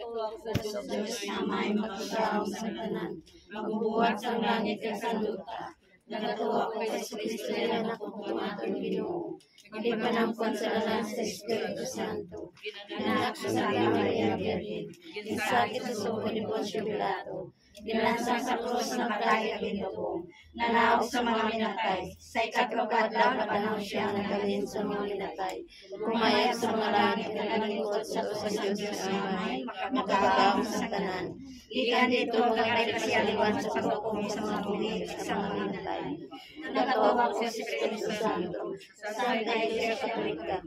nagatuwag sa Diyos na may magkakaroon sa tanan, magbubuhat sa langit at sa lupa. Nagatuwag kay Kristo na nakukumatong Ginoo. Ipanangkon sa lalang sa Espiritu Santo. Ginanak sa Maria Virgin. Ginsakit sa suko ni Poncio Pilato. Ginlansang sa krus na matay at ginubong. Nanaog sa mga minatay. Sa ikatlong na panahon siya nagalin sa mga minatay. Pumayag sa mga langit na nalingkod sa Diyos na may makakagawa sa tanan. Ikan dito magkakay kasiyaliwan sa paghukom sa mga bulig at sa mga minatay. Nagatuwag sa Espiritu Santo. Sa Santa Iglesia Katolika.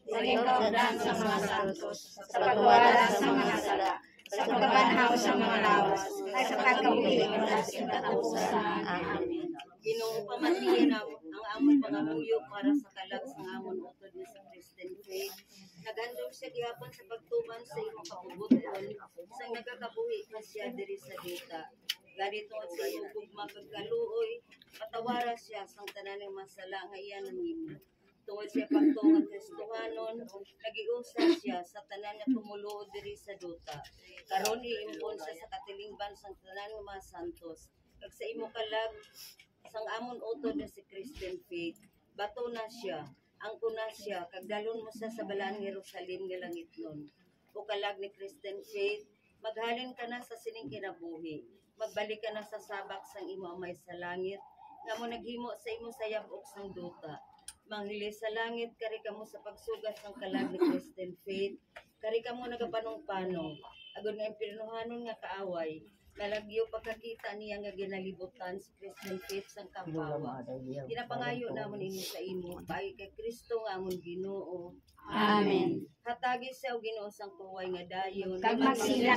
Sa ikaw sa mga santos. Sa pagwala sa mga sala. Sa pagkabanhaw sa mga lawas, ay sa pagkabuhi ng lasing katapusan. Amen. Ginoo pamatiin ang amon pangamuyo para sa kalag sa amon utod ni sa Christian faith. Nagandong siya gihapon sa pagtuman sa imong kabubuton sa nagakabuhi na siya diri sa dita. Ganito sa iyong gugma pagkaluoy, patawara siya sa tanan ng masala nga iyan ng imo. Tungod siya pagtungod Kristohanon, nagiusa siya sa tanan nga tumuluod diri sa duta. Karon iimpon siya sa katilingban sa tanan ng mga santos. Kag sa imo kalag sang amon utod na si Christian faith, bato na siya, angko na siya, kag dalon mo sa balaan ng Jerusalem nga langitnon. O kalag ni Christian faith, maghalin ka na sa sining kinabuhi. Magbalik ka na sa sabak sang imo amay sa langit, nga mo naghimo sa imo sayab og sang duta. Manghili sa langit, kari ka mo sa pagsugat ng kalag ni Christian faith, kari ka mo nagapanong-panong, agad nga impirnuhanon nga kaaway, kalagyo pagkakita niya nga ginalibutan si Christian faith sang kapawa. Ginapangayo namon ini sa imo, paagi kay Kristo nga amon Ginoo. Amen. Hatagi siya og Ginoo sang tuway nga dayon. Kag magsila